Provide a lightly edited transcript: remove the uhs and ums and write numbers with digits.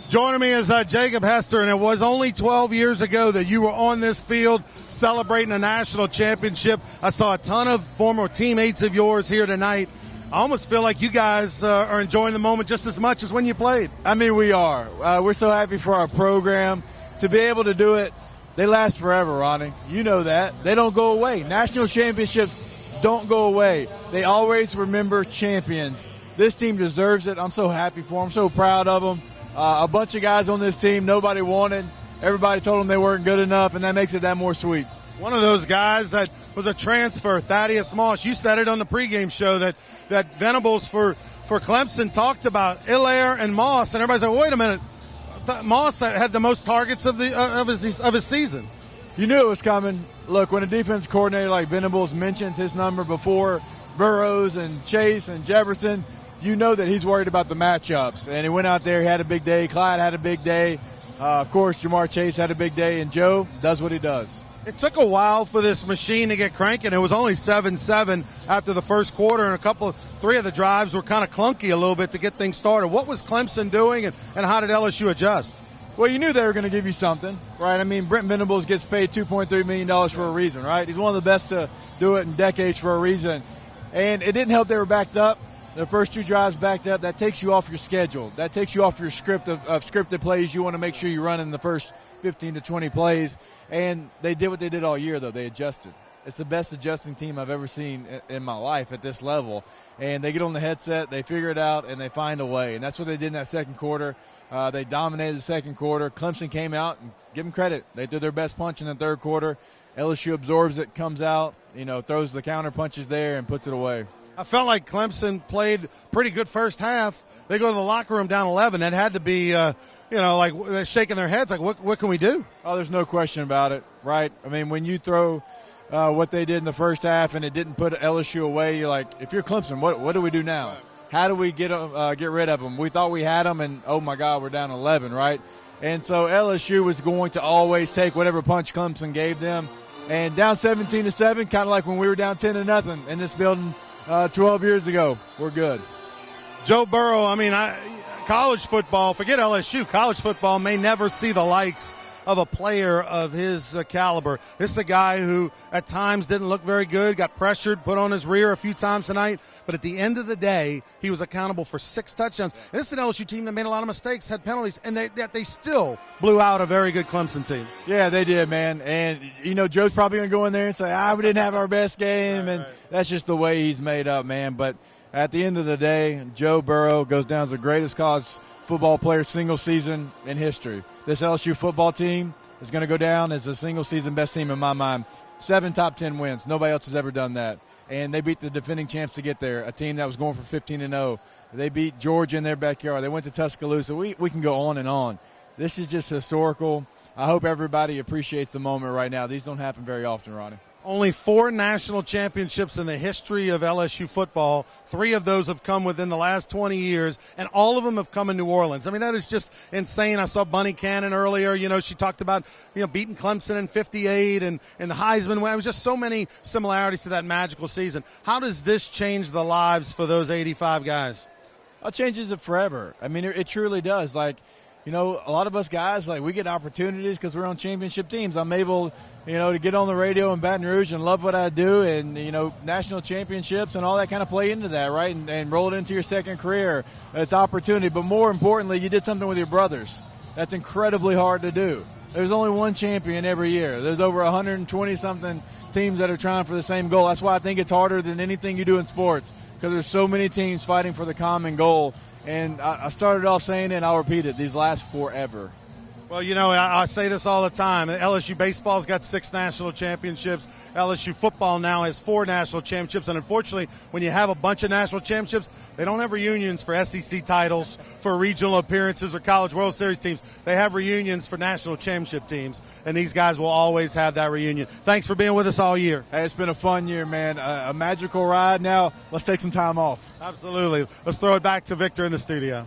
Joining me is Jacob Hester, and it was only 12 years ago that you were on this field celebrating a national championship. I saw a ton of former teammates of yours here tonight. I almost feel like you guys are enjoying the moment just as much as when you played. I mean, we are. We're so happy for our program to be able to do it. They last forever, Ronnie. You know that. They don't go away. National championships don't go away. They always remember champions. This team deserves it. I'm so happy for them. I'm so proud of them. A bunch of guys on this team nobody wanted. Everybody told them they weren't good enough, and that makes it that more sweet. One of those guys that was a transfer, Thaddeus Moss. You said it on the pregame show that Venables for Clemson talked about Hilaire and Moss, and everybody's like, well, wait a minute. Moss had the most targets of his season. You knew it was coming. Look, when a defense coordinator like Venables mentions his number before Burrows and Chase and Jefferson, you know that he's worried about the matchups. And he went out there, he had a big day. Clyde had a big day. Of course, Jamar Chase had a big day. And Joe does what he does. It took a while for this machine to get cranking. It was only 7-7 after the first quarter, and three of the drives were kind of clunky a little bit to get things started. What was Clemson doing, and how did LSU adjust? Well, you knew they were going to give you something, right? I mean, Brent Venables gets paid $2.3 million for a reason, right? He's one of the best to do it in decades for a reason. And it didn't help they were backed up. The first two drives backed up. That takes you off your schedule. That takes you off your script of scripted plays you want to make sure you run in the first 15 to 20 plays. And they did what they did all year, though. They adjusted. It's the best adjusting team I've ever seen in my life at this level. And they get on the headset, they figure it out, and they find a way. And that's what they did in that second quarter. They dominated the second quarter. Clemson came out, and give them credit. They threw their best punch in the third quarter. LSU absorbs it, comes out, throws the counter punches there and puts it away. I felt like Clemson played pretty good first half. They go to the locker room down 11. It had to be, like they're shaking their heads like, what can we do? Oh, there's no question about it, right? I mean, when you throw what they did in the first half and it didn't put LSU away, you're like, if you're Clemson, what do we do now? How do we get rid of them? We thought we had them, and, oh, my God, we're down 11, right? And so LSU was going to always take whatever punch Clemson gave them. And down 17-7, kind of like when we were down 10-0 in this building 12 years ago. We're good. Joe Burrow, college football, forget LSU, college football may never see the likes of a player of his caliber. This is a guy who at times didn't look very good, got pressured, put on his rear a few times tonight, but at the end of the day, he was accountable for 6 touchdowns. This is an LSU team that made a lot of mistakes, had penalties, and they still blew out a very good Clemson team. Yeah, they did, man. And, Joe's probably going to go in there and say, we didn't have our best game, and that's just the way he's made up, man. But at the end of the day, Joe Burrow goes down as the greatest college football player single season in history. This LSU football team is going to go down as a single season best team in my mind. 7 top 10 wins. Nobody else has ever done that. And they beat the defending champs to get there, a team that was going for 15-0. They beat Georgia in their backyard. They went to Tuscaloosa. We can go on and on. This is just historical. I hope everybody appreciates the moment right now. These don't happen very often, Ronnie. Only 4 national championships in the history of LSU football. 3 of those have come within the last 20 years, and all of them have come in New Orleans. That is just insane. I saw Bunny Cannon earlier. She talked about, beating Clemson in 58 and the Heisman. It was just so many similarities to that magical season. How does this change the lives for those 85 guys? It changes it forever. It truly does. A lot of us guys, we get opportunities because we're on championship teams. I'm able, to get on the radio in Baton Rouge and love what I do, and, national championships and all that kind of play into that, right, and roll it into your second career. It's opportunity. But more importantly, you did something with your brothers. That's incredibly hard to do. There's only one champion every year. There's over 120-something teams that are trying for the same goal. That's why I think it's harder than anything you do in sports, because there's so many teams fighting for the common goal. And I started off saying it, and I'll repeat it, these last forever. Well, I say this all the time. LSU baseball's got 6 national championships. LSU football now has 4 national championships. And unfortunately, when you have a bunch of national championships, they don't have reunions for SEC titles, for regional appearances, or College World Series teams. They have reunions for national championship teams, and these guys will always have that reunion. Thanks for being with us all year. Hey, it's been a fun year, man. A magical ride. Now let's take some time off. Absolutely. Let's throw it back to Victor in the studio.